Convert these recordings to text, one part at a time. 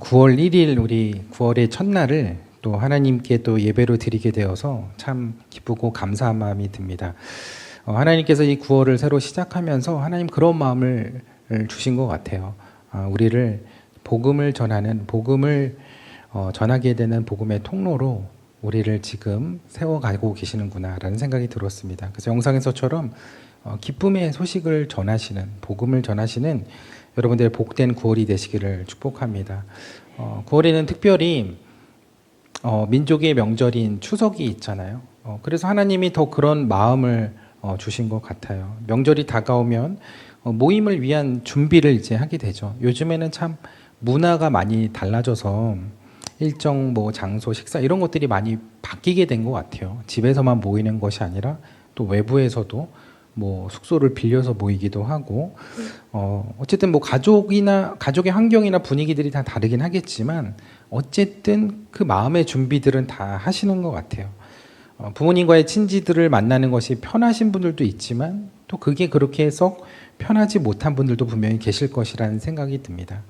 9월 1일 우리 9월의 첫날을 또 하나님께 또 예배로 드리게 되어서 참 기쁘고 감사한 마음이 듭니다. 하나님께서 이 9월을 새로 시작하면서 하나님 그런 마음을 주신 것 같아요. 우리를 복음을 전하는 복음을 전하게 되는 복음의 통로로 우리를 지금 세워가고 계시는구나라는 생각이 들었습니다. 그래서 영상에서처럼 기쁨의 소식을 전하시는 복음을 전하시는 여러분들의 복된 9월이 되시기를 축복합니다. 9월에는 특별히 민족의 명절인 추석이 있잖아요. 그래서 하나님이 더 그런 마음을 주신 것 같아요. 명절이 다가오면 모임을 위한 준비를 이제 하게 되죠. 요즘에는 참 문화가 많이 달라져서 일정 장소, 식사 이런 것들이 많이 바뀌게 된 것 같아요. 집에서만 모이는 것이 아니라 또 외부에서도 숙소를 빌려서 모이기도 하고 어쨌든 가족의 환경이나 분위기들이 다 다르긴 하겠지만 어쨌든 그 마음의 준비들은 다 하시는 것 같아요. 부모님과의 친지들을 만나는 것이 편하신 분들도 있지만 또 그게 그렇게 썩 편하지 못한 분들도 분명히 계실 것이라는 생각이 듭니다.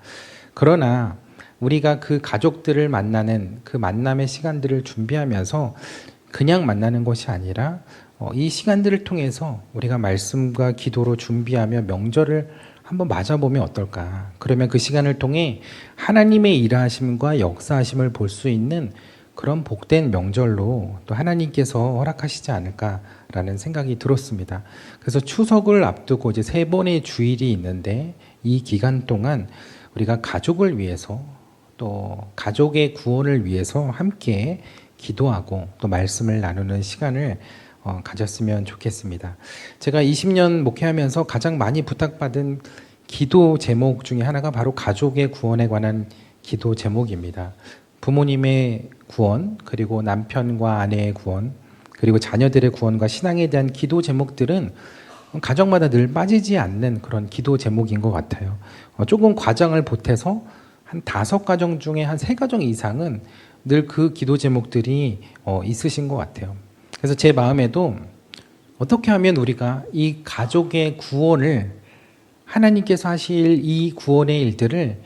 그러나 우리가 그 가족들을 만나는 그 만남의 시간들을 준비하면서 그냥 만나는 것이 아니라 이 시간들을 통해서 우리가 말씀과 기도로 준비하며 명절을 한번 맞아보면 어떨까. 그러면 그 시간을 통해 하나님의 일하심과 역사하심을 볼 수 있는 그런 복된 명절로 또 하나님께서 허락하시지 않을까라는 생각이 들었습니다. 그래서 추석을 앞두고 이제 3번의 주일이 있는데 이 기간 동안 우리가 가족을 위해서 또 가족의 구원을 위해서 함께 기도하고 또 말씀을 나누는 시간을 가졌으면 좋겠습니다. 제가 20년 목회하면서 가장 많이 부탁받은 기도 제목 중에 하나가 바로 가족의 구원에 관한 기도 제목입니다. 부모님의 구원, 그리고 남편과 아내의 구원, 그리고 자녀들의 구원과 신앙에 대한 기도 제목들은 가정마다 늘 빠지지 않는 그런 기도 제목인 것 같아요. 조금 과장을 보태서 한 5가정 중에 한 3가정 이상은 늘 그 기도 제목들이 있으신 것 같아요. 그래서 제 마음에도 어떻게 하면 우리가 이 가족의 구원을 하나님께서 하실 이 구원의 일들을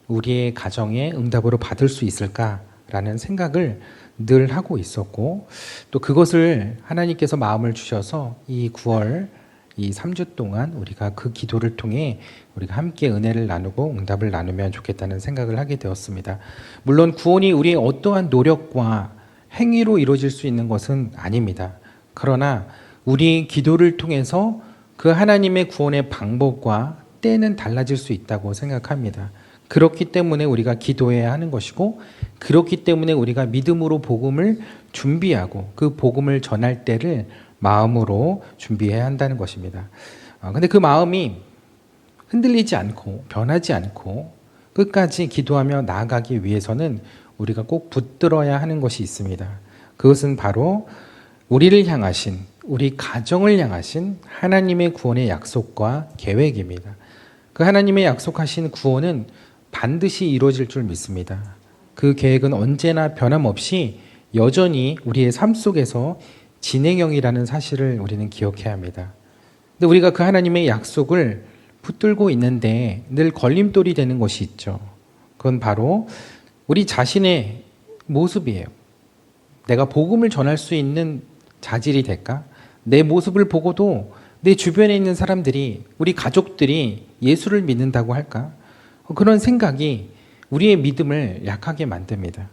우리의 가정의 응답으로 받을 수 있을까라는 생각을 늘 하고 있었고 또 그것을 하나님께서 마음을 주셔서 이 9월 이 3주 동안 우리가 그 기도를 통해 우리가 함께 은혜를 나누고 응답을 나누면 좋겠다는 생각을 하게 되었습니다. 물론 구원이 우리의 어떠한 노력과 행위로 이루어질 수 있는 것은 아닙니다. 그러나 우리 기도를 통해서 그 하나님의 구원의 방법과 때는 달라질 수 있다고 생각합니다. 그렇기 때문에 우리가 기도해야 하는 것이고 그렇기 때문에 우리가 믿음으로 복음을 준비하고 그 복음을 전할 때를 마음으로 준비해야 한다는 것입니다. 근데 그 마음이 흔들리지 않고 변하지 않고 끝까지 기도하며 나아가기 위해서는 우리가 꼭 붙들어야 하는 것이 있습니다. 그것은 바로 우리를 향하신, 우리 가정을 향하신 하나님의 구원의 약속과 계획입니다. 그 하나님의 약속하신 구원은 반드시 이루어질 줄 믿습니다. 그 계획은 언제나 변함없이 여전히 우리의 삶 속에서 진행형이라는 사실을 우리는 기억해야 합니다. 근데 우리가 그 하나님의 약속을 붙들고 있는데 늘 걸림돌이 되는 것이 있죠. 그건 바로 우리 자신의 모습이에요. 내가 복음을 전할 수 있는 자질이 될까? 내 모습을 보고도 내 주변에 있는 사람들이, 우리 가족들이 예수를 믿는다고 할까? 그런 생각이 우리의 믿음을 약하게 만듭니다.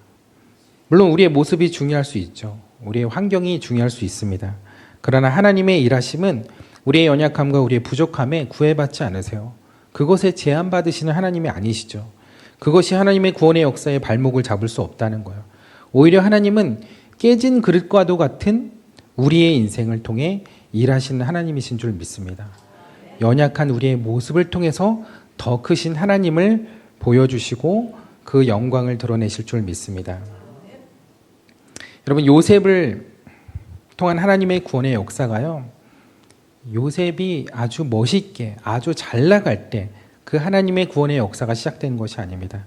물론 우리의 모습이 중요할 수 있죠. 우리의 환경이 중요할 수 있습니다. 그러나 하나님의 일하심은 우리의 연약함과 우리의 부족함에 구애받지 않으세요. 그것에 제한받으시는 하나님이 아니시죠. 그것이 하나님의 구원의 역사에 발목을 잡을 수 없다는 거예요. 오히려 하나님은 깨진 그릇과도 같은 우리의 인생을 통해 일하시는 하나님이신 줄 믿습니다. 연약한 우리의 모습을 통해서 더 크신 하나님을 보여주시고 그 영광을 드러내실 줄 믿습니다. 여러분, 요셉을 통한 하나님의 구원의 역사가요, 요셉이 아주 멋있게 아주 잘 나갈 때 그 하나님의 구원의 역사가 시작된 것이 아닙니다.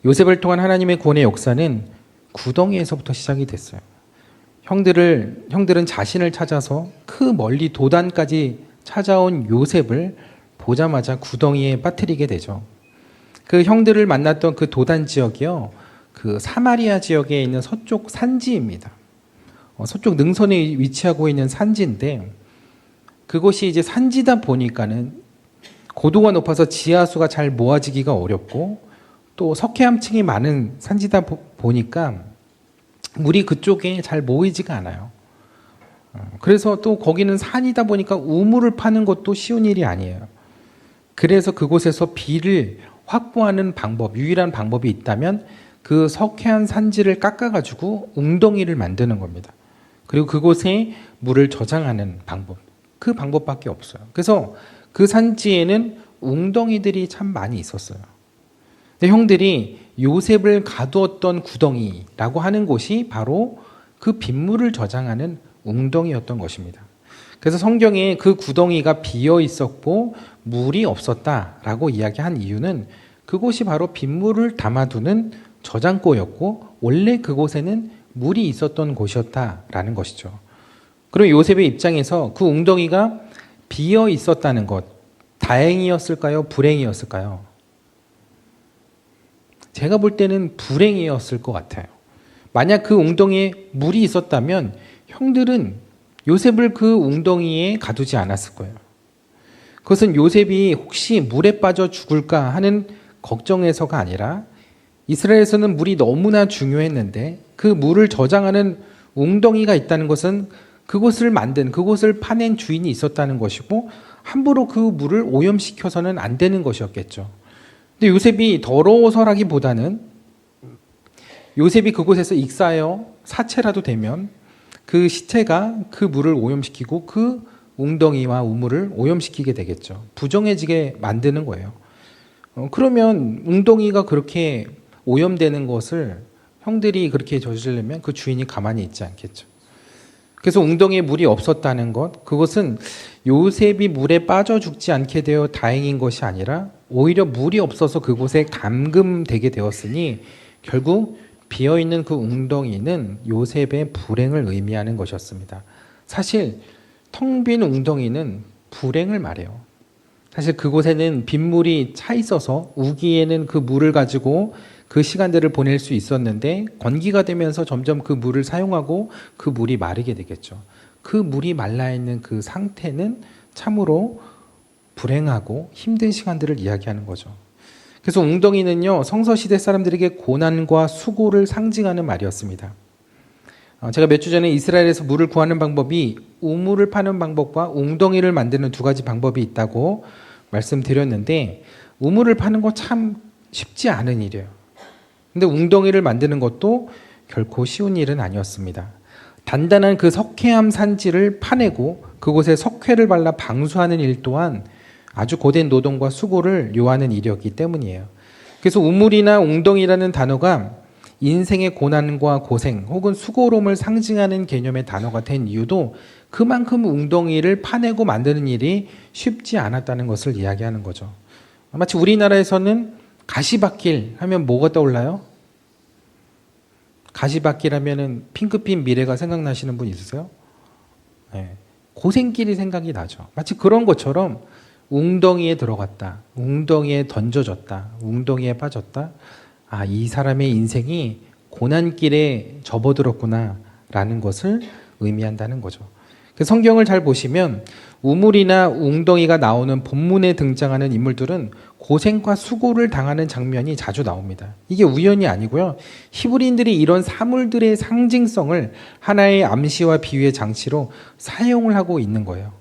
요셉을 통한 하나님의 구원의 역사는 구덩이에서부터 시작이 됐어요. 형들은 자신을 찾아서 그 멀리 도단까지 찾아온 요셉을 보자마자 구덩이에 빠뜨리게 되죠. 그 형들을 만났던 그 도단 지역이요, 그 사마리아 지역에 있는 서쪽 산지입니다. 서쪽 능선에 위치하고 있는 산지인데, 그곳이 이제 산지다 보니까는 고도가 높아서 지하수가 잘 모아지기가 어렵고, 또 석회암층이 많은 산지다 보니까 물이 그쪽에 잘 모이지가 않아요. 그래서 또 거기는 산이다 보니까 우물을 파는 것도 쉬운 일이 아니에요. 그래서 그곳에서 비를 확보하는 방법, 유일한 방법이 있다면 그 석회암 산지를 깎아가지고 웅덩이를 만드는 겁니다. 그리고 그곳에 물을 저장하는 방법, 그 방법밖에 없어요. 그래서 그 산지에는 웅덩이들이 참 많이 있었어요. 근데 형들이 요셉을 가두었던 구덩이라고 하는 곳이 바로 그 빗물을 저장하는 웅덩이였던 것입니다. 그래서 성경에 그 구덩이가 비어 있었고 물이 없었다라고 이야기한 이유는 그곳이 바로 빗물을 담아두는 저장고였고 원래 그곳에는 물이 있었던 곳이었다라는 것이죠. 그럼 요셉의 입장에서 그 웅덩이가 비어 있었다는 것, 다행이었을까요? 불행이었을까요? 제가 볼 때는 불행이었을 것 같아요. 만약 그 웅덩이에 물이 있었다면 형들은 요셉을 그 웅덩이에 가두지 않았을 거예요. 그것은 요셉이 혹시 물에 빠져 죽을까 하는 걱정에서가 아니라 이스라엘에서는 물이 너무나 중요했는데 그 물을 저장하는 웅덩이가 있다는 것은 그곳을 만든, 그곳을 파낸 주인이 있었다는 것이고 함부로 그 물을 오염시켜서는 안 되는 것이었겠죠. 근데 요셉이 더러워서라기보다는 요셉이 그곳에서 익사하여 사체라도 되면 그 시체가 그 물을 오염시키고 그 웅덩이와 우물을 오염시키게 되겠죠. 부정해지게 만드는 거예요. 그러면 웅덩이가 그렇게 오염되는 것을 형들이 그렇게 저지르면 그 주인이 가만히 있지 않겠죠. 그래서 웅덩이에 물이 없었다는 것, 그것은 요셉이 물에 빠져 죽지 않게 되어 다행인 것이 아니라 오히려 물이 없어서 그곳에 감금되게 되었으니 결국 비어있는 그 웅덩이는 요셉의 불행을 의미하는 것이었습니다. 사실 텅 빈 웅덩이는 불행을 말해요. 사실 그곳에는 빗물이 차 있어서 우기에는 그 물을 가지고 그 시간들을 보낼 수 있었는데 건기가 되면서 점점 그 물을 사용하고 그 물이 마르게 되겠죠. 그 물이 말라있는 그 상태는 참으로 불행하고 힘든 시간들을 이야기하는 거죠. 그래서 웅덩이는요, 성서시대 사람들에게 고난과 수고를 상징하는 말이었습니다. 제가 몇 주 전에 이스라엘에서 물을 구하는 방법이 우물을 파는 방법과 웅덩이를 만드는 두 가지 방법이 있다고 말씀드렸는데 우물을 파는 거 참 쉽지 않은 일이에요. 근데 웅덩이를 만드는 것도 결코 쉬운 일은 아니었습니다. 단단한 그 석회암 산지를 파내고 그곳에 석회를 발라 방수하는 일 또한 아주 고된 노동과 수고를 요하는 일이었기 때문이에요. 그래서 우물이나 웅덩이라는 단어가 인생의 고난과 고생 혹은 수고로움을 상징하는 개념의 단어가 된 이유도 그만큼 웅덩이를 파내고 만드는 일이 쉽지 않았다는 것을 이야기하는 거죠. 마치 우리나라에서는 가시밭길 하면 뭐가 떠올라요? 가시밭길 하면은 핑크빛 미래가 생각나시는 분 있으세요? 네. 고생길이 생각이 나죠. 마치 그런 것처럼 웅덩이에 들어갔다, 웅덩이에 던져졌다, 웅덩이에 빠졌다. 아, 이 사람의 인생이 고난길에 접어들었구나라는 것을 의미한다는 거죠. 성경을 잘 보시면 우물이나 웅덩이가 나오는 본문에 등장하는 인물들은 고생과 수고를 당하는 장면이 자주 나옵니다. 이게 우연이 아니고요. 히브리인들이 이런 사물들의 상징성을 하나의 암시와 비유의 장치로 사용을 하고 있는 거예요.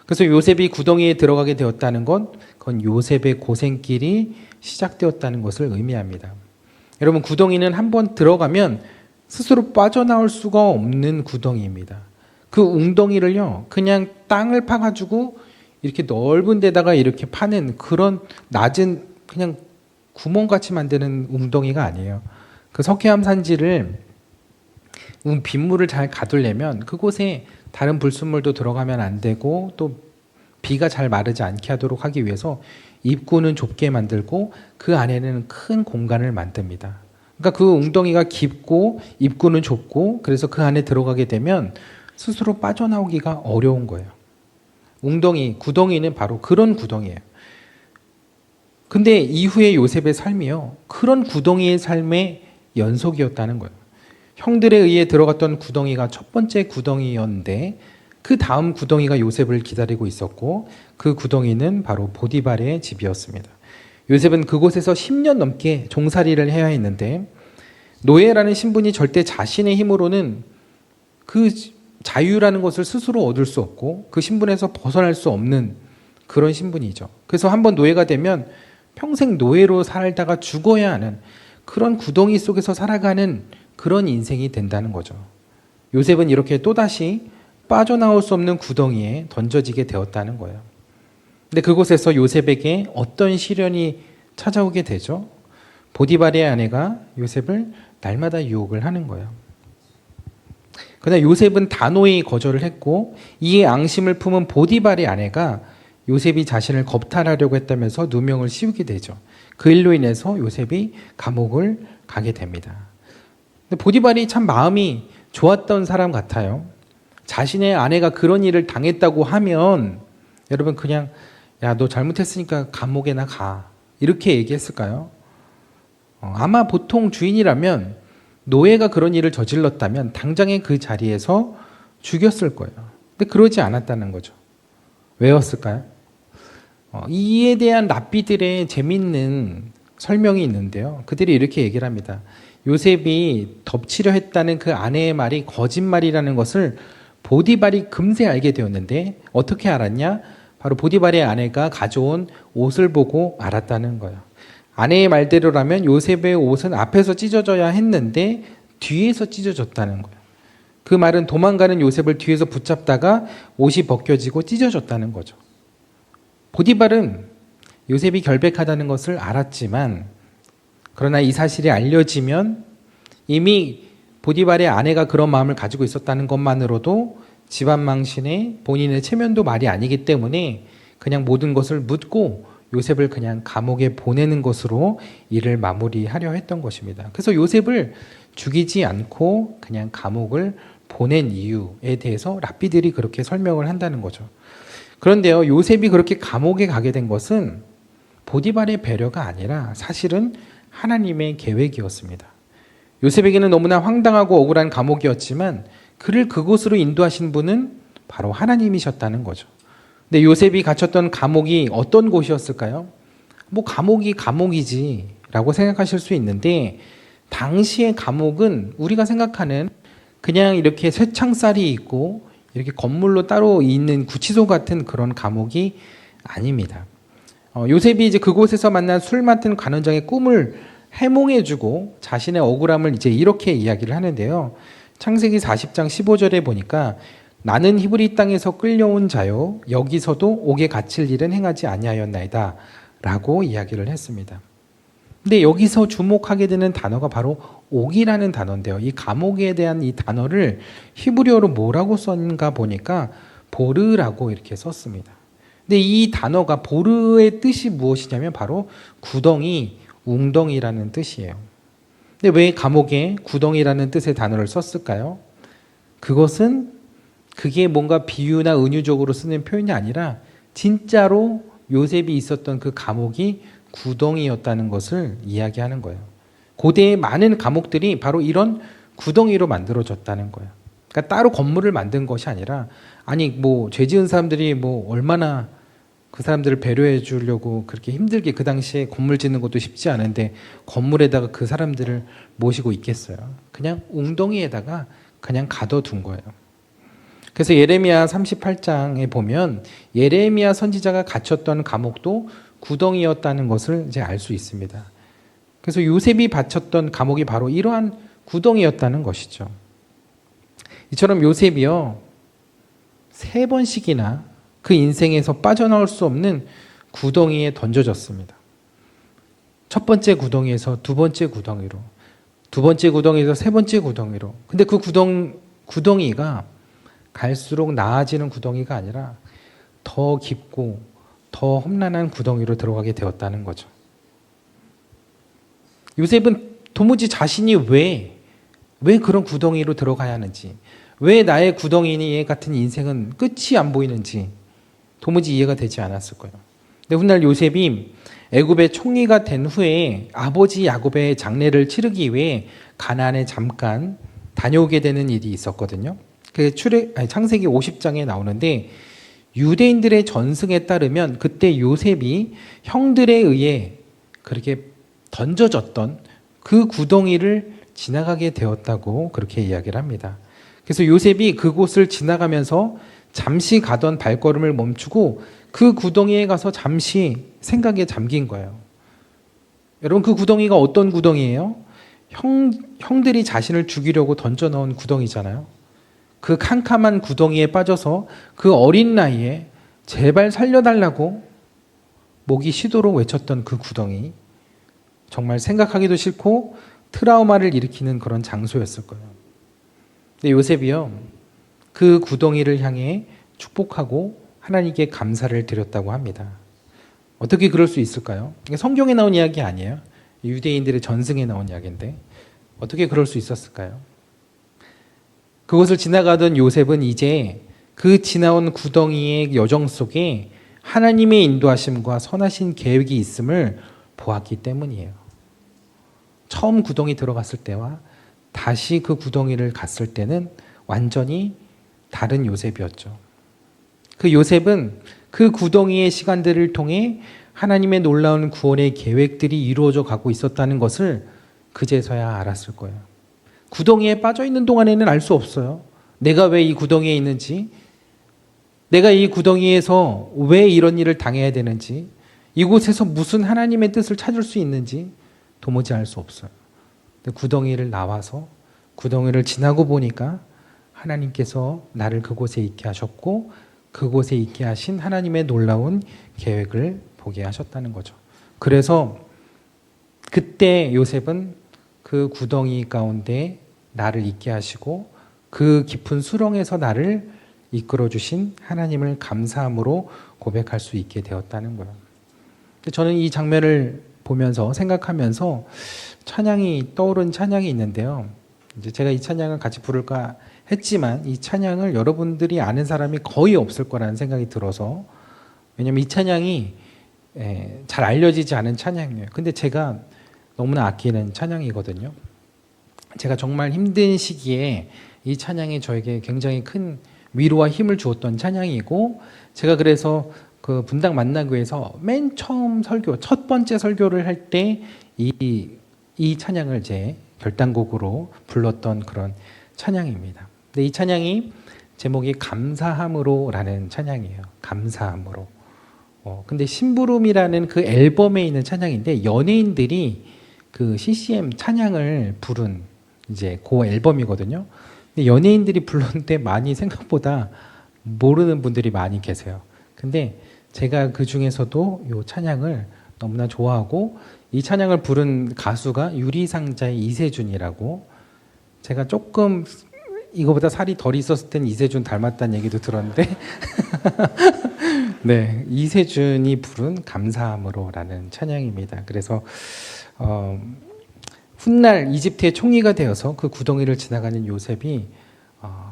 그래서 요셉이 구덩이에 들어가게 되었다는 건 그건 요셉의 고생길이 시작되었다는 것을 의미합니다. 여러분, 구덩이는 한번 들어가면 스스로 빠져나올 수가 없는 구덩이입니다. 그 웅덩이를요, 그냥 땅을 파가지고 이렇게 넓은 데다가 이렇게 파는 그런 낮은 그냥 구멍같이 만드는 웅덩이가 아니에요. 그 석회암 산지를 빗물을 잘 가두려면 그곳에 다른 불순물도 들어가면 안 되고 또 비가 잘 마르지 않게 하도록 하기 위해서 입구는 좁게 만들고 그 안에는 큰 공간을 만듭니다. 그러니까 그 웅덩이가 깊고 입구는 좁고 그래서 그 안에 들어가게 되면 스스로 빠져나오기가 어려운 거예요. 웅덩이, 구덩이는 바로 그런 구덩이에요. 근데 이후에 요셉의 삶이요, 그런 구덩이의 삶의 연속이었다는 거예요. 형들에 의해 들어갔던 구덩이가 첫 번째 구덩이였는데 그 다음 구덩이가 요셉을 기다리고 있었고 그 구덩이는 바로 보디발의 집이었습니다. 요셉은 그곳에서 10년 넘게 종살이를 해야 했는데 노예라는 신분이 절대 자신의 힘으로는 그 자유라는 것을 스스로 얻을 수 없고 그 신분에서 벗어날 수 없는 그런 신분이죠. 그래서 한번 노예가 되면 평생 노예로 살다가 죽어야 하는 그런 구덩이 속에서 살아가는 그런 인생이 된다는 거죠. 요셉은 이렇게 또다시 빠져나올 수 없는 구덩이에 던져지게 되었다는 거예요. 근데 그곳에서 요셉에게 어떤 시련이 찾아오게 되죠? 보디발의 아내가 요셉을 날마다 유혹을 하는 거예요. 그러나 요셉은 단호히 거절을 했고 이에 앙심을 품은 보디발의 아내가 요셉이 자신을 겁탈하려고 했다면서 누명을 씌우게 되죠. 그 일로 인해서 요셉이 감옥을 가게 됩니다. 근데 보디발이 참 마음이 좋았던 사람 같아요. 자신의 아내가 그런 일을 당했다고 하면 여러분 그냥 야, 너 잘못했으니까 감옥에나 가, 이렇게 얘기했을까요? 아마 보통 주인이라면 노예가 그런 일을 저질렀다면 당장에 그 자리에서 죽였을 거예요. 근데 그러지 않았다는 거죠. 왜였을까요? 이에 대한 랍비들의 재미있는 설명이 있는데요. 그들이 이렇게 얘기를 합니다. 요셉이 덮치려 했다는 그 아내의 말이 거짓말이라는 것을 보디발이 금세 알게 되었는데 어떻게 알았냐? 바로 보디발의 아내가 가져온 옷을 보고 알았다는 거예요. 아내의 말대로라면 요셉의 옷은 앞에서 찢어져야 했는데 뒤에서 찢어졌다는 거예요. 그 말은 도망가는 요셉을 뒤에서 붙잡다가 옷이 벗겨지고 찢어졌다는 거죠. 보디발은 요셉이 결백하다는 것을 알았지만 그러나 이 사실이 알려지면 이미 보디발의 아내가 그런 마음을 가지고 있었다는 것만으로도 집안 망신에 본인의 체면도 말이 아니기 때문에 그냥 모든 것을 묻고 요셉을 그냥 감옥에 보내는 것으로 일을 마무리하려 했던 것입니다. 그래서 요셉을 죽이지 않고 그냥 감옥을 보낸 이유에 대해서 랍비들이 그렇게 설명을 한다는 거죠. 그런데요, 요셉이 그렇게 감옥에 가게 된 것은 보디발의 배려가 아니라 사실은 하나님의 계획이었습니다. 요셉에게는 너무나 황당하고 억울한 감옥이었지만 그를 그곳으로 인도하신 분은 바로 하나님이셨다는 거죠. 근데 요셉이 갇혔던 감옥이 어떤 곳이었을까요? 뭐 감옥이 감옥이지라고 생각하실 수 있는데 당시의 감옥은 우리가 생각하는 그냥 이렇게 쇠창살이 있고 이렇게 건물로 따로 있는 구치소 같은 그런 감옥이 아닙니다. 요셉이 이제 그곳에서 만난 술 맡은 관원장의 꿈을 해몽해주고 자신의 억울함을 이제 이렇게 이야기를 하는데요. 창세기 40장 15절에 보니까 나는 히브리 땅에서 끌려온 자요 여기서도 옥에 갇힐 일은 행하지 아니하였나이다 라고 이야기를 했습니다. 근데 여기서 주목하게 되는 단어가 바로 옥이라는 단어인데요. 이 감옥에 대한 이 단어를 히브리어로 뭐라고 썼는가 보니까 보르라고 이렇게 썼습니다. 근데 이 단어가 보르의 뜻이 무엇이냐면 바로 구덩이, 웅덩이라는 뜻이에요. 근데 왜 감옥에 구덩이라는 뜻의 단어를 썼을까요? 그게 뭔가 비유나 은유적으로 쓰는 표현이 아니라 진짜로 요셉이 있었던 그 감옥이 구덩이였다는 것을 이야기하는 거예요. 고대의 많은 감옥들이 바로 이런 구덩이로 만들어졌다는 거예요. 그러니까 따로 건물을 만든 것이 아니라 아니 뭐 죄 지은 사람들이 뭐 얼마나 그 사람들을 배려해 주려고 그렇게 힘들게 그 당시에 건물 짓는 것도 쉽지 않은데 건물에다가 그 사람들을 모시고 있겠어요. 그냥 웅덩이에다가 그냥 가둬둔 거예요. 그래서 예레미야 38장에 보면 예레미야 선지자가 갇혔던 감옥도 구덩이였다는 것을 이제 알 수 있습니다. 그래서 요셉이 바쳤던 감옥이 바로 이러한 구덩이였다는 것이죠. 이처럼 요셉이요 3번씩이나 그 인생에서 빠져나올 수 없는 구덩이에 던져졌습니다. 첫 번째 구덩이에서 두 번째 구덩이로, 두 번째 구덩이에서 세 번째 구덩이로. 근데 그 구덩이가 갈수록 나아지는 구덩이가 아니라 더 깊고 더 험난한 구덩이로 들어가게 되었다는 거죠. 요셉은 도무지 자신이 왜 그런 구덩이로 들어가야 하는지, 왜 나의 구덩이 같은 인생은 끝이 안 보이는지 도무지 이해가 되지 않았을 거예요. 근데 훗날 요셉이 애굽의 총리가 된 후에 아버지 야곱의 장례를 치르기 위해 가나안에 잠깐 다녀오게 되는 일이 있었거든요. 그 창세기 50장에 나오는데 유대인들의 전승에 따르면 그때 요셉이 형들에 의해 그렇게 던져졌던 그 구덩이를 지나가게 되었다고 그렇게 이야기를 합니다. 그래서 요셉이 그곳을 지나가면서 잠시 가던 발걸음을 멈추고 그 구덩이에 가서 잠시 생각에 잠긴 거예요. 여러분, 그 구덩이가 어떤 구덩이예요? 형들이 자신을 죽이려고 던져 넣은 구덩이잖아요. 그 캄캄한 구덩이에 빠져서 그 어린 나이에 제발 살려달라고 목이 쉬도록 외쳤던 그 구덩이, 정말 생각하기도 싫고 트라우마를 일으키는 그런 장소였을 거예요. 근데 요셉이요, 그 구덩이를 향해 축복하고 하나님께 감사를 드렸다고 합니다. 어떻게 그럴 수 있을까요? 성경에 나온 이야기 아니에요. 유대인들의 전승에 나온 이야기인데 어떻게 그럴 수 있었을까요? 그곳을 지나가던 요셉은 이제 그 지나온 구덩이의 여정 속에 하나님의 인도하심과 선하신 계획이 있음을 보았기 때문이에요. 처음 구덩이 들어갔을 때와 다시 그 구덩이를 갔을 때는 완전히 다른 요셉이었죠. 그 요셉은 그 구덩이의 시간들을 통해 하나님의 놀라운 구원의 계획들이 이루어져 가고 있었다는 것을 그제서야 알았을 거예요. 구덩이에 빠져 있는 동안에는 알 수 없어요. 내가 왜 이 구덩이에 있는지, 내가 이 구덩이에서 왜 이런 일을 당해야 되는지, 이곳에서 무슨 하나님의 뜻을 찾을 수 있는지 도무지 알 수 없어요. 근데 구덩이를 나와서 구덩이를 지나고 보니까 하나님께서 나를 그곳에 있게 하셨고 그곳에 있게 하신 하나님의 놀라운 계획을 보게 하셨다는 거죠. 그래서 그때 요셉은 그 구덩이 가운데 나를 있게 하시고 그 깊은 수렁에서 나를 이끌어 주신 하나님을 감사함으로 고백할 수 있게 되었다는 거예요. 저는 이 장면을 보면서 생각하면서 찬양이 떠오른 찬양이 있는데요. 이제 제가 이 찬양을 같이 부를까 했지만 이 찬양을 여러분들이 아는 사람이 거의 없을 거라는 생각이 들어서, 왜냐하면 이 찬양이 잘 알려지지 않은 찬양이에요. 근데 제가 너무나 아끼는 찬양이거든요. 제가 정말 힘든 시기에 이 찬양이 저에게 굉장히 큰 위로와 힘을 주었던 찬양이고, 제가 그래서 그 분당 만나교회에서 맨 처음 설교, 첫 번째 설교를 할 때 이 찬양을 제 결단곡으로 불렀던 그런 찬양입니다. 근데 이 찬양이 제목이 감사함으로라는 찬양이에요. 감사함으로. 근데 심부름이라는 그 앨범에 있는 찬양인데 연예인들이 그 CCM 찬양을 부른 이제 그 앨범이거든요. 근데 연예인들이 불렀는데 많이 생각보다 모르는 분들이 많이 계세요. 근데 제가 그 중에서도 이 찬양을 너무나 좋아하고, 이 찬양을 부른 가수가 유리상자의 이세준이라고, 제가 조금 이거보다 살이 덜 있었을 땐 이세준 닮았다는 얘기도 들었는데 네, 이세준이 부른 감사함으로라는 찬양입니다. 그래서 훗날 이집트의 총리가 되어서 그 구덩이를 지나가는 요셉이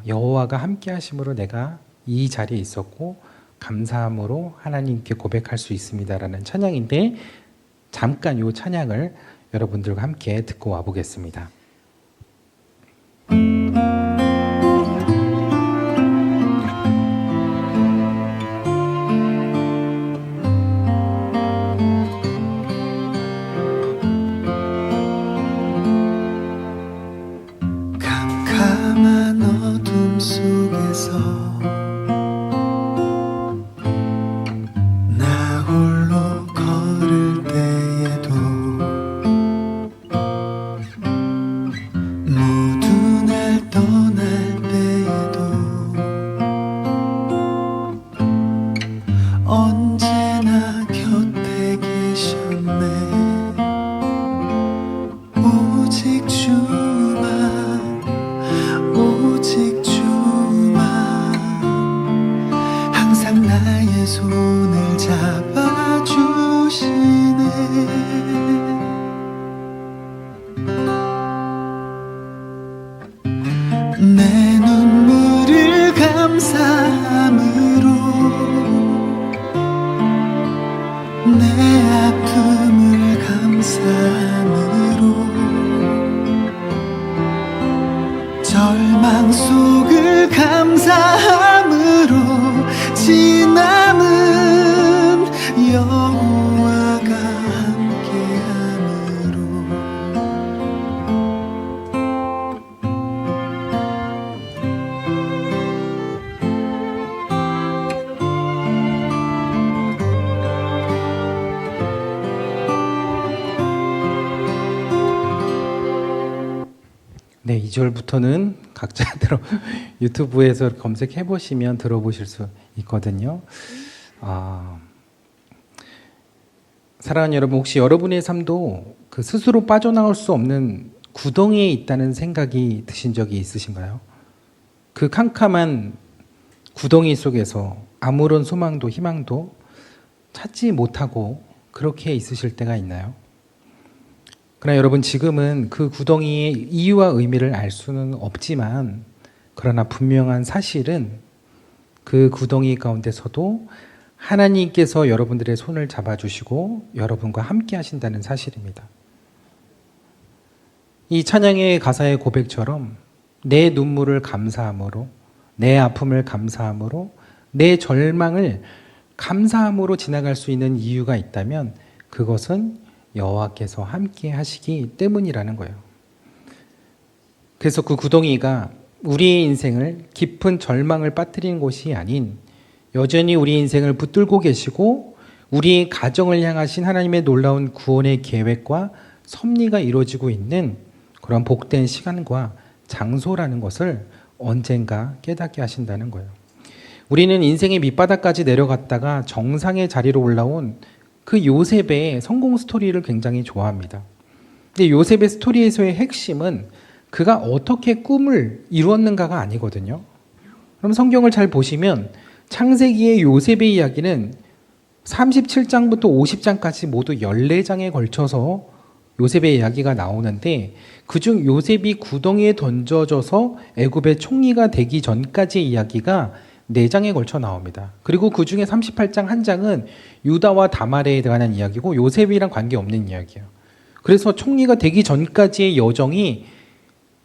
여호와가 함께 하심으로 내가 이 자리에 있었고 감사함으로 하나님께 고백할 수 있습니다라는 찬양인데, 잠깐 이 찬양을 여러분들과 함께 듣고 와보겠습니다. 캄캄한 어둠 속에서 나 홀로 걸을 때에도 모두 날 떠날 때에도 언제나 곁에 계셨네. 오직 주만, 오직 주만 항상 나의 손을 잡아주시네. 내 눈물을 감사함으로 내 아픔 상속을 감사함으로 지남은 여호와가 함께함으로. 네, 2절부터는 각자대로 유튜브에서 검색해 보시면 들어보실 수 있거든요. 사랑하는 여러분, 혹시 여러분의 삶도 그 스스로 빠져나올 수 없는 구덩이에 있다는 생각이 드신 적이 있으신가요? 그 캄캄한 구덩이 속에서 아무런 소망도 희망도 찾지 못하고 그렇게 있으실 때가 있나요? 그러나 여러분, 지금은 그 구덩이의 이유와 의미를 알 수는 없지만, 그러나 분명한 사실은 그 구덩이 가운데서도 하나님께서 여러분들의 손을 잡아주시고 여러분과 함께 하신다는 사실입니다. 이 찬양의 가사의 고백처럼 내 눈물을 감사함으로, 내 아픔을 감사함으로, 내 절망을 감사함으로 지나갈 수 있는 이유가 있다면 그것은 여호와께서 함께 하시기 때문이라는 거예요. 그래서 그 구덩이가 우리의 인생을 깊은 절망을 빠뜨리는 곳이 아닌, 여전히 우리 인생을 붙들고 계시고 우리의 가정을 향하신 하나님의 놀라운 구원의 계획과 섭리가 이루어지고 있는 그런 복된 시간과 장소라는 것을 언젠가 깨닫게 하신다는 거예요. 우리는 인생의 밑바닥까지 내려갔다가 정상의 자리로 올라온 그 요셉의 성공 스토리를 굉장히 좋아합니다. 근데 요셉의 스토리에서의 핵심은 그가 어떻게 꿈을 이루었는가가 아니거든요. 그럼 성경을 잘 보시면 창세기의 요셉의 이야기는 37장부터 50장까지 모두 14장에 걸쳐서 요셉의 이야기가 나오는데, 그중 요셉이 구덩이에 던져져서 애굽의 총리가 되기 전까지의 이야기가 4장에 걸쳐 나옵니다. 그리고 그 중에 38장 한 장은 유다와 다말에 관한 이야기고 요셉이랑 관계없는 이야기예요. 그래서 총리가 되기 전까지의 여정이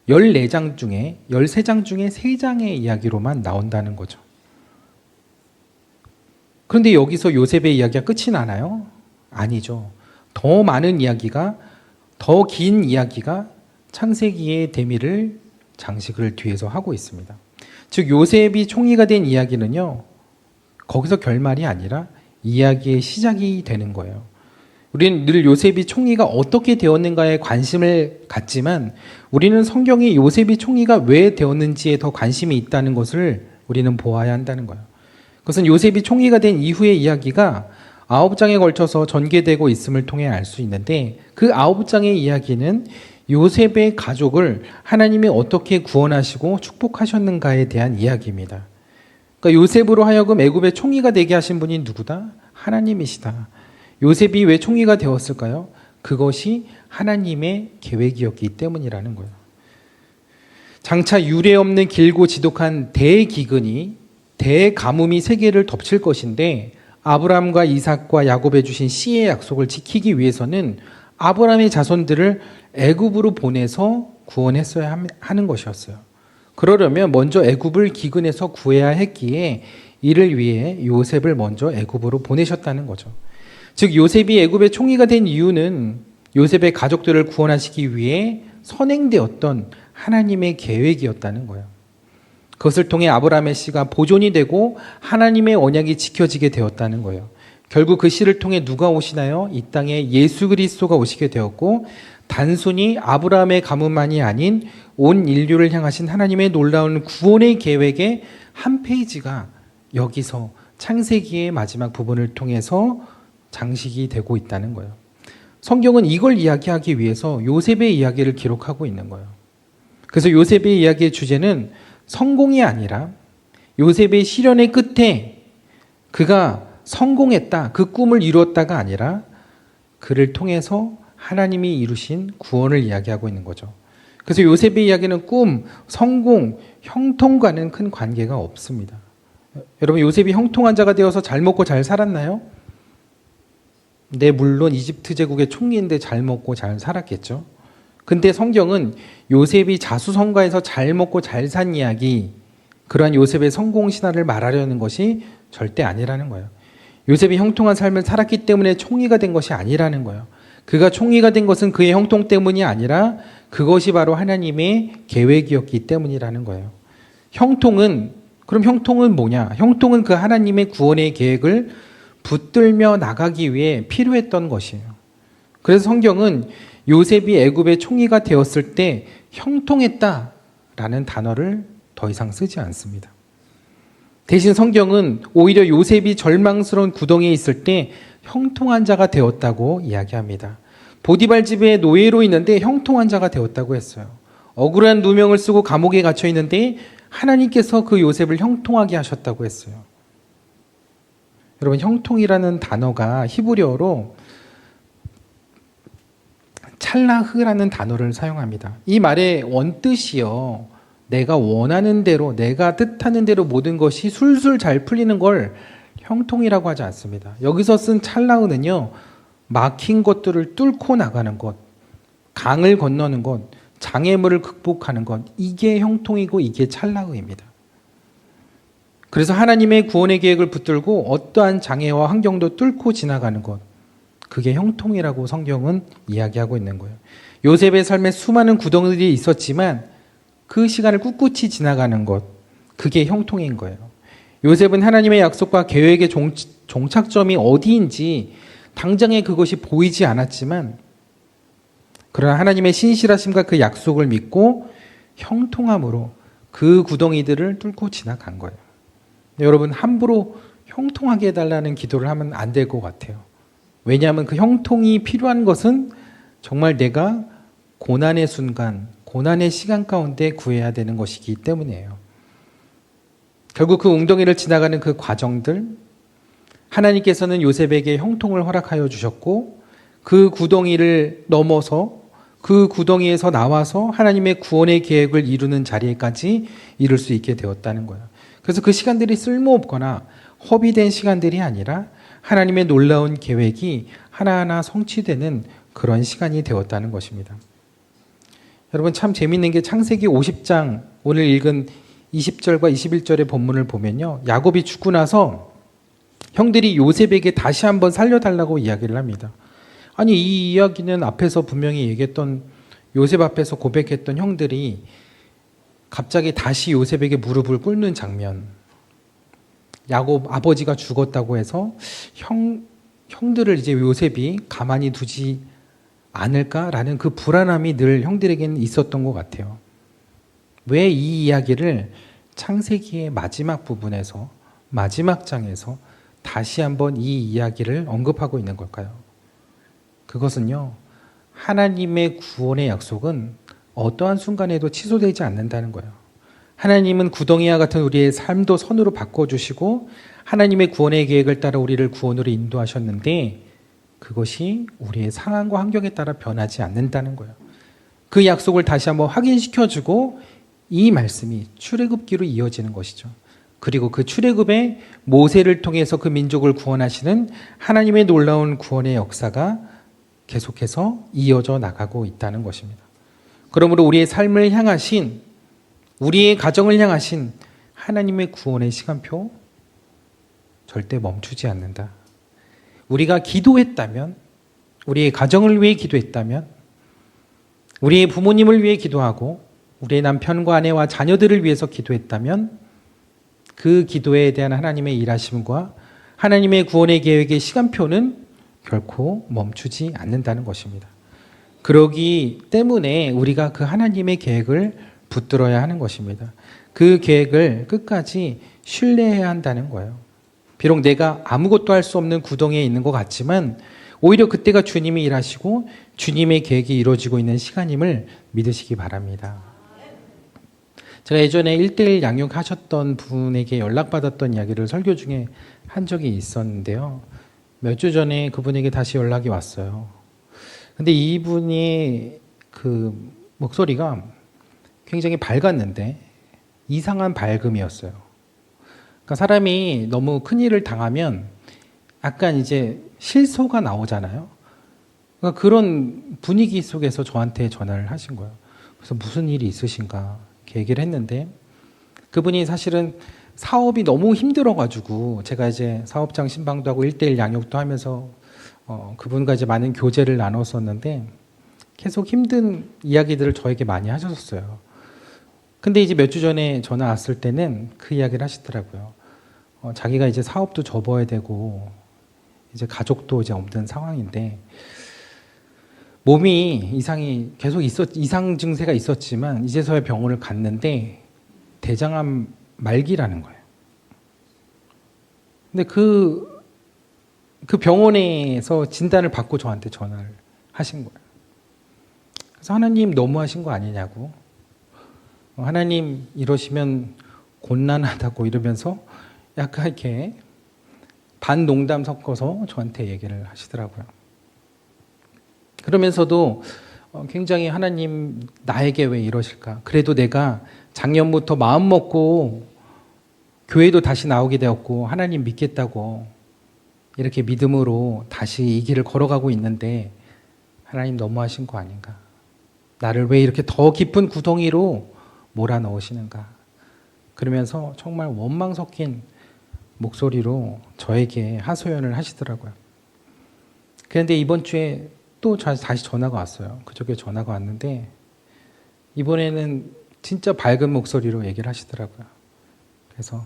14장 중에 13장 중에 3장의 이야기로만 나온다는 거죠. 그런데 여기서 요셉의 이야기가 끝이 나나요? 아니죠. 더 많은 이야기가, 더 긴 이야기가 창세기의 대미를 장식을 뒤에서 하고 있습니다. 즉 요셉이 총리가 된 이야기는요, 거기서 결말이 아니라 이야기의 시작이 되는 거예요. 우리는 늘 요셉이 총리가 어떻게 되었는가에 관심을 갖지만, 우리는 성경이 요셉이 총리가 왜 되었는지에 더 관심이 있다는 것을 우리는 보아야 한다는 거예요. 그것은 요셉이 총리가 된 이후의 이야기가 9장에 걸쳐서 전개되고 있음을 통해 알 수 있는데, 그 9장의 이야기는 요셉의 가족을 하나님이 어떻게 구원하시고 축복하셨는가에 대한 이야기입니다. 그러니까 요셉으로 하여금 애굽의 총리가 되게 하신 분이 누구다? 하나님이시다. 요셉이 왜 총리가 되었을까요? 그것이 하나님의 계획이었기 때문이라는 거예요. 장차 유례 없는 길고 지독한 대기근이, 대가뭄이 세계를 덮칠 것인데, 아브라함과 이삭과 야곱에 주신 씨의 약속을 지키기 위해서는 아브라함의 자손들을 애굽으로 보내서 구원했어야 하는 것이었어요. 그러려면 먼저 애굽을 기근에서 구해야 했기에 이를 위해 요셉을 먼저 애굽으로 보내셨다는 거죠. 즉 요셉이 애굽의 총리가 된 이유는 요셉의 가족들을 구원하시기 위해 선행되었던 하나님의 계획이었다는 거예요. 그것을 통해 아브라함의 씨가 보존이 되고 하나님의 언약이 지켜지게 되었다는 거예요. 결국 그 씨를 통해 누가 오시나요? 이 땅에 예수 그리스도가 오시게 되었고, 단순히 아브라함의 가문만이 아닌 온 인류를 향하신 하나님의 놀라운 구원의 계획의 한 페이지가 여기서 창세기의 마지막 부분을 통해서 장식이 되고 있다는 거예요. 성경은 이걸 이야기하기 위해서 요셉의 이야기를 기록하고 있는 거예요. 그래서 요셉의 이야기의 주제는 성공이 아니라 요셉의 시련의 끝에 그가 성공했다, 그 꿈을 이루었다가 아니라 그를 통해서 하나님이 이루신 구원을 이야기하고 있는 거죠. 그래서 요셉의 이야기는 꿈, 성공, 형통과는 큰 관계가 없습니다. 여러분, 요셉이 형통한 자가 되어서 잘 먹고 잘 살았나요? 네, 물론 이집트 제국의 총리인데 잘 먹고 잘 살았겠죠. 근데 성경은 요셉이 자수성가해서 잘 먹고 잘 산 이야기, 그러한 요셉의 성공 신화를 말하려는 것이 절대 아니라는 거예요. 요셉이 형통한 삶을 살았기 때문에 총리가 된 것이 아니라는 거예요. 그가 총리가 된 것은 그의 형통 때문이 아니라 그것이 바로 하나님의 계획이었기 때문이라는 거예요. 그럼 형통은 뭐냐? 형통은 그 하나님의 구원의 계획을 붙들며 나가기 위해 필요했던 것이에요. 그래서 성경은 요셉이 애굽의 총리가 되었을 때 형통했다라는 단어를 더 이상 쓰지 않습니다. 대신 성경은 오히려 요셉이 절망스러운 구덩이에 있을 때 형통한 자가 되었다고 이야기합니다. 보디발 집에 노예로 있는데 형통한 자가 되었다고 했어요. 억울한 누명을 쓰고 감옥에 갇혀 있는데 하나님께서 그 요셉을 형통하게 하셨다고 했어요. 여러분, 형통이라는 단어가 히브리어로 찰라흐라는 단어를 사용합니다. 이 말의 원뜻이요, 내가 원하는 대로, 내가 뜻하는 대로 모든 것이 술술 잘 풀리는 걸 형통이라고 하지 않습니다. 여기서 쓴 찰라흐는요, 막힌 것들을 뚫고 나가는 것, 강을 건너는 것, 장애물을 극복하는 것, 이게 형통이고 이게 찰라흐입니다. 그래서 하나님의 구원의 계획을 붙들고 어떠한 장애와 환경도 뚫고 지나가는 것, 그게 형통이라고 성경은 이야기하고 있는 거예요. 요셉의 삶에 수많은 구덩이들이 있었지만 그 시간을 꿋꿋이 지나가는 것, 그게 형통인 거예요. 요셉은 하나님의 약속과 계획의 종착점이 어디인지 당장에 그것이 보이지 않았지만, 그러나 하나님의 신실하심과 그 약속을 믿고 형통함으로 그 구덩이들을 뚫고 지나간 거예요. 여러분, 함부로 형통하게 해달라는 기도를 하면 안 될 것 같아요. 왜냐하면 그 형통이 필요한 것은 정말 내가 고난의 순간, 고난의 시간 가운데 구해야 되는 것이기 때문이에요. 결국 그 웅덩이를 지나가는 그 과정들, 하나님께서는 요셉에게 형통을 허락하여 주셨고, 그 구덩이를 넘어서 그 구덩이에서 나와서 하나님의 구원의 계획을 이루는 자리에까지 이룰 수 있게 되었다는 거예요. 그래서 그 시간들이 쓸모없거나 허비된 시간들이 아니라 하나님의 놀라운 계획이 하나하나 성취되는 그런 시간이 되었다는 것입니다. 여러분, 참 재밌는 게 창세기 50장 오늘 읽은 20절과 21절의 본문을 보면요, 야곱이 죽고 나서 형들이 요셉에게 다시 한번 살려달라고 이야기를 합니다. 아니, 이 이야기는 앞에서 분명히 얘기했던, 요셉 앞에서 고백했던 형들이 갑자기 다시 요셉에게 무릎을 꿇는 장면, 야곱 아버지가 죽었다고 해서 형들을 이제 요셉이 가만히 두지 않을까라는 그 불안함이 늘 형들에게는 있었던 것 같아요. 왜 이 이야기를 창세기의 마지막 부분에서, 마지막 장에서 다시 한번 이 이야기를 언급하고 있는 걸까요? 그것은요, 하나님의 구원의 약속은 어떠한 순간에도 취소되지 않는다는 거예요. 하나님은 구덩이와 같은 우리의 삶도 선으로 바꿔주시고 하나님의 구원의 계획을 따라 우리를 구원으로 인도하셨는데 그것이 우리의 상황과 환경에 따라 변하지 않는다는 거예요. 그 약속을 다시 한번 확인시켜주고 이 말씀이 출애굽기로 이어지는 것이죠. 그리고 그 출애굽에 모세를 통해서 그 민족을 구원하시는 하나님의 놀라운 구원의 역사가 계속해서 이어져 나가고 있다는 것입니다. 그러므로 우리의 삶을 향하신, 우리의 가정을 향하신 하나님의 구원의 시간표 절대 멈추지 않는다. 우리가 기도했다면, 우리의 가정을 위해 기도했다면, 우리의 부모님을 위해 기도하고 우리의 남편과 아내와 자녀들을 위해서 기도했다면 그 기도에 대한 하나님의 일하심과 하나님의 구원의 계획의 시간표는 결코 멈추지 않는다는 것입니다. 그러기 때문에 우리가 그 하나님의 계획을 붙들어야 하는 것입니다. 그 계획을 끝까지 신뢰해야 한다는 거예요. 비록 내가 아무것도 할 수 없는 구덩이에 있는 것 같지만 오히려 그때가 주님이 일하시고 주님의 계획이 이루어지고 있는 시간임을 믿으시기 바랍니다. 제가 예전에 1:1 양육하셨던 분에게 연락받았던 이야기를 설교 중에 한 적이 있었는데요. 몇 주 전에 그분에게 다시 연락이 왔어요. 근데 이분이 그 목소리가 굉장히 밝았는데 이상한 밝음이었어요. 그러니까 사람이 너무 큰 일을 당하면 약간 이제 실소가 나오잖아요. 그러니까 그런 분위기 속에서 저한테 전화를 하신 거예요. 그래서 무슨 일이 있으신가 이렇게 얘기를 했는데 그분이 사실은 사업이 너무 힘들어가지고 제가 이제 사업장 신방도 하고 1:1 양육도 하면서 그분과 이제 많은 교제를 나눴었는데 계속 힘든 이야기들을 저에게 많이 하셨었어요. 근데 이제 몇 주 전에 전화 왔을 때는 그 이야기를 하시더라고요. 자기가 이제 사업도 접어야 되고 이제 가족도 이제 없는 상황인데 몸이 이상이 계속 이상 증세가 있었지만 이제서야 병원을 갔는데 대장암 말기라는 거예요. 근데 그 병원에서 진단을 받고 저한테 전화를 하신 거예요. 그래서 하나님 너무하신 거 아니냐고. 하나님 이러시면 곤란하다고 이러면서 약간 이렇게 반 농담 섞어서 저한테 얘기를 하시더라고요. 그러면서도 굉장히 하나님 나에게 왜 이러실까? 그래도 내가 작년부터 마음 먹고 교회도 다시 나오게 되었고 하나님 믿겠다고 이렇게 믿음으로 다시 이 길을 걸어가고 있는데 하나님 너무하신 거 아닌가? 나를 왜 이렇게 더 깊은 구덩이로 몰아넣으시는가? 그러면서 정말 원망 섞인 목소리로 저에게 하소연을 하시더라고요. 그런데 이번 주에 또 다시 전화가 왔어요. 그저께 전화가 왔는데 이번에는 진짜 밝은 목소리로 얘기를 하시더라고요. 그래서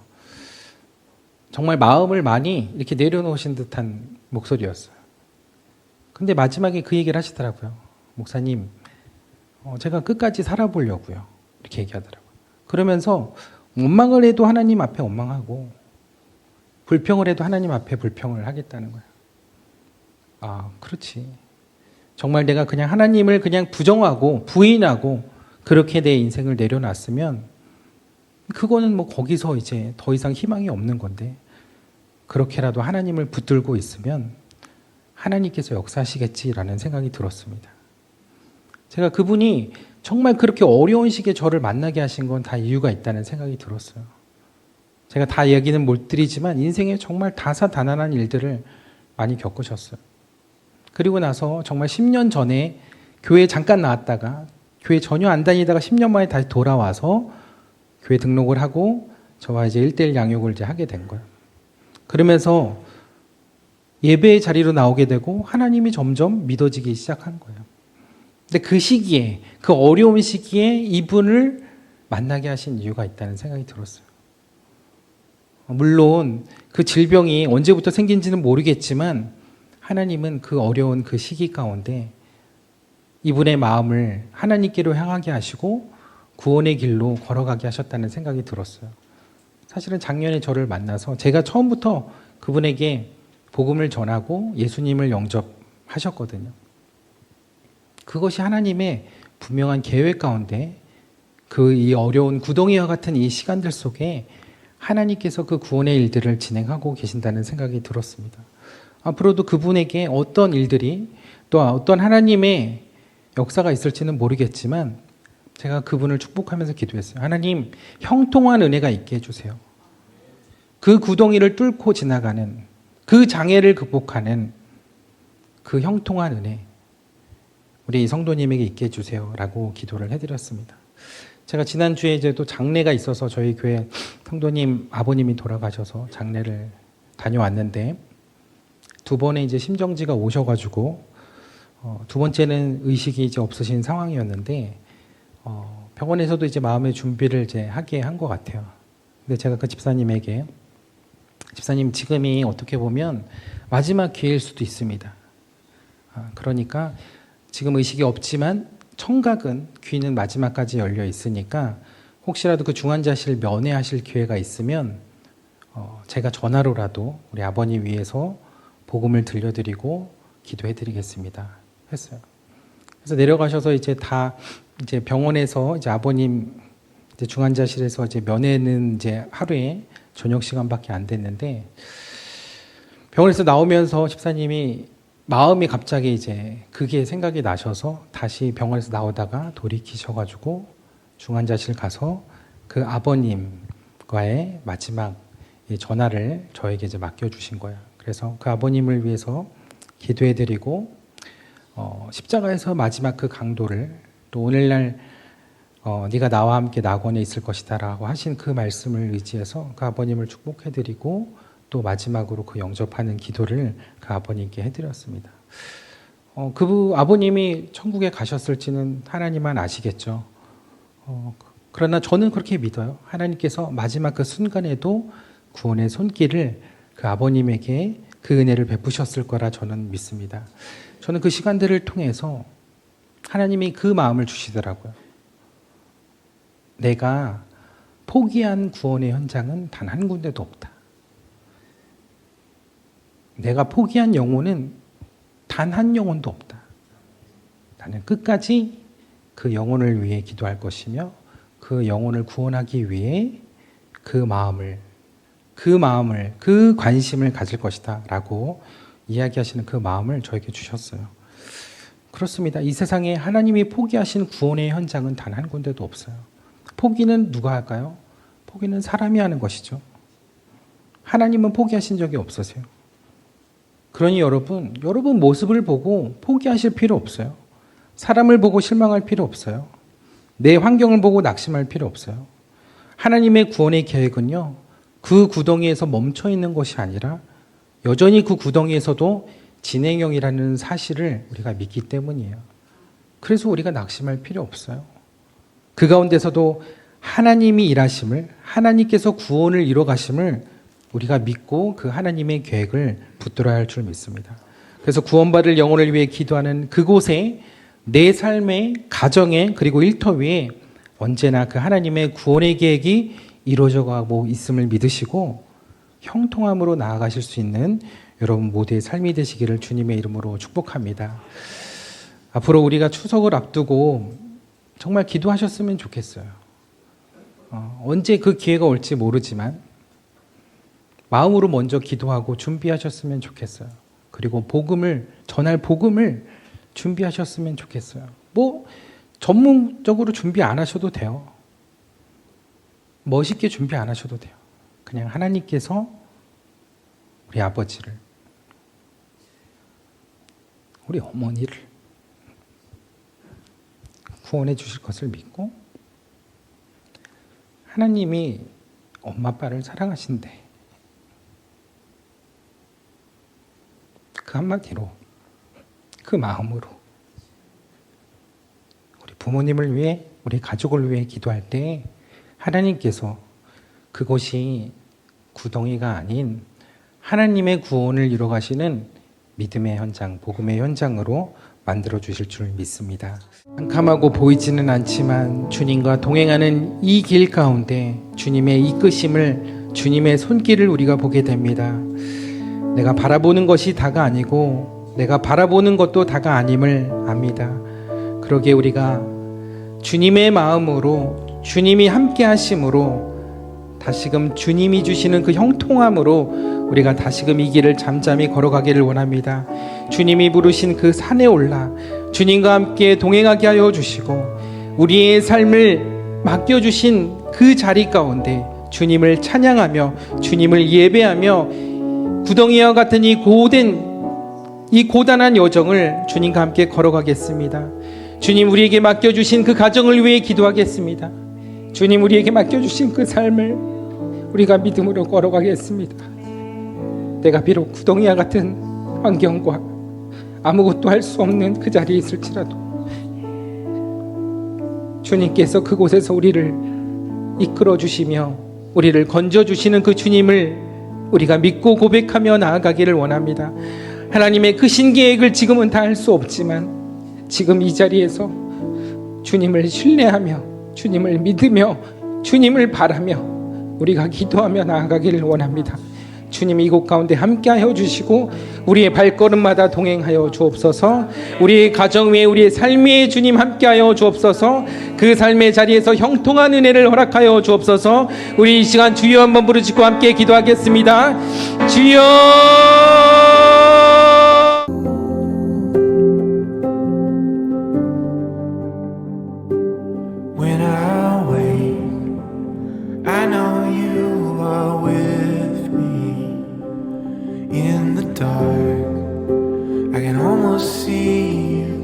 정말 마음을 많이 이렇게 내려놓으신 듯한 목소리였어요. 근데 마지막에 그 얘기를 하시더라고요. 목사님, 제가 끝까지 살아보려고요. 이렇게 얘기하더라고요. 그러면서 원망을 해도 하나님 앞에 원망하고 불평을 해도 하나님 앞에 불평을 하겠다는 거예요. 아, 그렇지. 정말 내가 그냥 하나님을 그냥 부정하고 부인하고 그렇게 내 인생을 내려놨으면 그거는 뭐 거기서 이제 더 이상 희망이 없는 건데 그렇게라도 하나님을 붙들고 있으면 하나님께서 역사하시겠지라는 생각이 들었습니다. 제가 그분이 정말 그렇게 어려운 시기에 저를 만나게 하신 건 다 이유가 있다는 생각이 들었어요. 제가 다 얘기는 못 드리지만 인생에 정말 다사다난한 일들을 많이 겪으셨어요. 그리고 나서 정말 10년 전에 교회 잠깐 나왔다가 교회 전혀 안 다니다가 10년 만에 다시 돌아와서 교회 등록을 하고 저와 이제 1:1 양육을 이제 하게 된 거예요. 그러면서 예배의 자리로 나오게 되고 하나님이 점점 믿어지기 시작한 거예요. 근데 그 시기에, 그 어려운 시기에 이분을 만나게 하신 이유가 있다는 생각이 들었어요. 물론 그 질병이 언제부터 생긴지는 모르겠지만 하나님은 그 어려운 그 시기 가운데 이분의 마음을 하나님께로 향하게 하시고 구원의 길로 걸어가게 하셨다는 생각이 들었어요. 사실은 작년에 저를 만나서 제가 처음부터 그분에게 복음을 전하고 예수님을 영접하셨거든요. 그것이 하나님의 분명한 계획 가운데 그 이 어려운 구덩이와 같은 이 시간들 속에 하나님께서 그 구원의 일들을 진행하고 계신다는 생각이 들었습니다. 앞으로도 그분에게 어떤 일들이 또 어떤 하나님의 역사가 있을지는 모르겠지만 제가 그분을 축복하면서 기도했어요. 하나님, 형통한 은혜가 있게 해주세요. 그 구덩이를 뚫고 지나가는 그 장애를 극복하는 그 형통한 은혜 우리 성도님에게 있게 해주세요 라고 기도를 해드렸습니다. 제가 지난주에 이제 또 장례가 있어서 저희 교회 성도님 아버님이 돌아가셔서 장례를 다녀왔는데 두 번의 이제 심정지가 오셔가지고 두 번째는 의식이 이제 없으신 상황이었는데 병원에서도 이제 마음의 준비를 이제 하게 한 것 같아요. 근데 제가 그 집사님에게 집사님 지금이 어떻게 보면 마지막 기회일 수도 있습니다. 그러니까 지금 의식이 없지만 청각은 귀는 마지막까지 열려 있으니까 혹시라도 그 중환자실 면회하실 기회가 있으면 제가 전화로라도 우리 아버님 위해서 복음을 들려드리고 기도해드리겠습니다. 했어요. 그래서 내려가셔서 이제 다 이제 병원에서 이제 아버님 이제 중환자실에서 이제 면회는 이제 하루에 저녁 시간밖에 안 됐는데 병원에서 나오면서 집사님이 마음이 갑자기 이제 그게 생각이 나셔서 다시 병원에서 나오다가 돌이키셔가지고 중환자실 가서 그 아버님과의 마지막 전화를 저에게 이제 맡겨주신 거예요. 그래서 그 아버님을 위해서 기도해드리고 십자가에서 마지막 그 강도를 또 오늘날 네가 나와 함께 낙원에 있을 것이다 라고 하신 그 말씀을 의지해서 그 아버님을 축복해드리고 또 마지막으로 그 영접하는 기도를 그 아버님께 해드렸습니다. 그 아버님이 천국에 가셨을지는 하나님만 아시겠죠. 그러나 저는 그렇게 믿어요. 하나님께서 마지막 그 순간에도 구원의 손길을 그 아버님에게 그 은혜를 베푸셨을 거라 저는 믿습니다. 저는 그 시간들을 통해서 하나님이 그 마음을 주시더라고요. 내가 포기한 구원의 현장은 단 한 군데도 없다. 내가 포기한 영혼은 단 한 영혼도 없다. 나는 끝까지 그 영혼을 위해 기도할 것이며 그 영혼을 구원하기 위해 그 마음을, 그 관심을 가질 것이다 라고 이야기하시는 그 마음을 저에게 주셨어요. 그렇습니다. 이 세상에 하나님이 포기하신 구원의 현장은 단 한 군데도 없어요. 포기는 누가 할까요? 포기는 사람이 하는 것이죠. 하나님은 포기하신 적이 없으세요. 그러니 여러분 모습을 보고 포기하실 필요 없어요. 사람을 보고 실망할 필요 없어요. 내 환경을 보고 낙심할 필요 없어요. 하나님의 구원의 계획은요, 그 구덩이에서 멈춰 있는 것이 아니라 여전히 그 구덩이에서도 진행형이라는 사실을 우리가 믿기 때문이에요. 그래서 우리가 낙심할 필요 없어요. 그 가운데서도 하나님이 일하심을, 하나님께서 구원을 이뤄 가심을 우리가 믿고 그 하나님의 계획을 붙들어야 할 줄 믿습니다. 그래서 구원받을 영혼을 위해 기도하는 그곳에 내 삶의 가정에 그리고 일터 위에 언제나 그 하나님의 구원의 계획이 이루어져 가고 있음을 믿으시고 형통함으로 나아가실 수 있는 여러분 모두의 삶이 되시기를 주님의 이름으로 축복합니다. 앞으로 우리가 추석을 앞두고 정말 기도하셨으면 좋겠어요. 언제 그 기회가 올지 모르지만 마음으로 먼저 기도하고 준비하셨으면 좋겠어요. 그리고 전할 복음을 준비하셨으면 좋겠어요. 전문적으로 준비 안 하셔도 돼요. 멋있게 준비 안 하셔도 돼요. 그냥 하나님께서 우리 아버지를, 우리 어머니를 구원해 주실 것을 믿고 하나님이 엄마 아빠를 사랑하신대. 그 한마디로, 그 마음으로 우리 부모님을 위해, 우리 가족을 위해 기도할 때 하나님께서 그곳이 구덩이가 아닌 하나님의 구원을 이뤄 가시는 믿음의 현장, 복음의 현장으로 만들어 주실 줄 믿습니다. 캄캄하고 보이지는 않지만 주님과 동행하는 이 길 가운데 주님의 이끄심을, 주님의 손길을 우리가 보게 됩니다. 내가 바라보는 것이 다가 아니고 내가 바라보는 것도 다가 아님을 압니다. 그러기에 우리가 주님의 마음으로, 주님이 함께 하심으로 다시금 주님이 주시는 그 형통함으로 우리가 다시금 이 길을 잠잠히 걸어가기를 원합니다. 주님이 부르신 그 산에 올라 주님과 함께 동행하게 하여 주시고 우리의 삶을 맡겨주신 그 자리 가운데 주님을 찬양하며 주님을 예배하며 구덩이와 같은 이 고단한 여정을 주님과 함께 걸어가겠습니다. 주님, 우리에게 맡겨주신 그 가정을 위해 기도하겠습니다. 주님, 우리에게 맡겨주신 그 삶을 우리가 믿음으로 걸어가겠습니다. 내가 비록 구덩이와 같은 환경과 아무것도 할 수 없는 그 자리에 있을지라도 주님께서 그곳에서 우리를 이끌어 주시며 우리를 건져 주시는 그 주님을 우리가 믿고 고백하며 나아가기를 원합니다. 하나님의 크신 계획을 지금은 다 할 수 없지만 지금 이 자리에서 주님을 신뢰하며 주님을 믿으며 주님을 바라며 우리가 기도하며 나아가기를 원합니다. 주님, 이곳 가운데 함께하여 주시고 우리의 발걸음마다 동행하여 주옵소서. 우리의 가정 위에, 우리의 삶 위에 주님 함께하여 주옵소서. 그 삶의 자리에서 형통한 은혜를 허락하여 주옵소서. 우리 이 시간 주여 한번 부르짖고 함께 기도하겠습니다. 주여. When I wake, I know you are with me. In the dark, I can almost see you.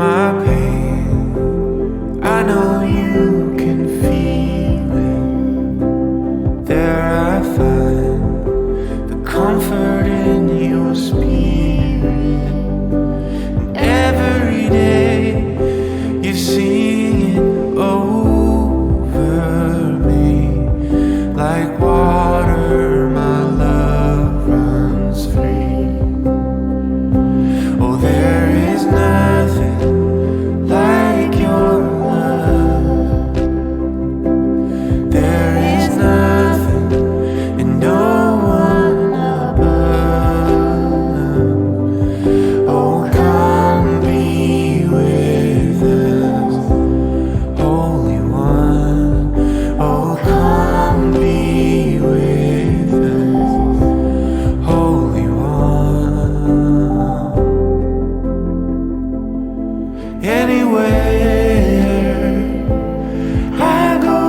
my pain. I know you can feel it. There I find the comfort in your spirit. And every day you sing it over me. Like water, my love runs free. Oh, there is nothing like your love. There is nothing and no one above. Oh, come be with us, Holy One. Oh, come be with us, Holy One. Anywhere I go,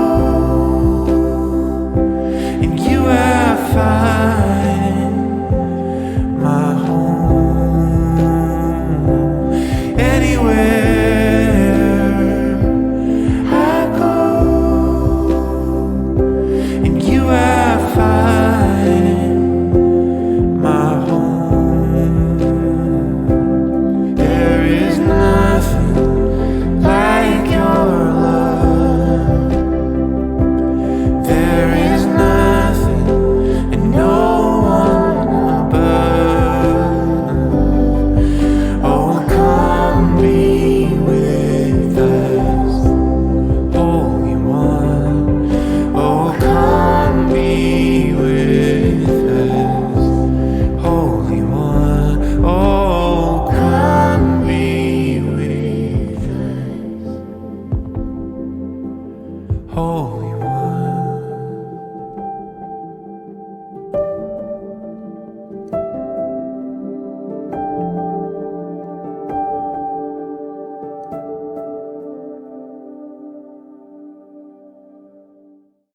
in you I find my home. Anywhere I go, in you I find my home. There is nothing like your love. There is nothing and no one above. Oh, come be with us, Holy One. Oh, come be with us, Holy One. Oh, come be with us, Holy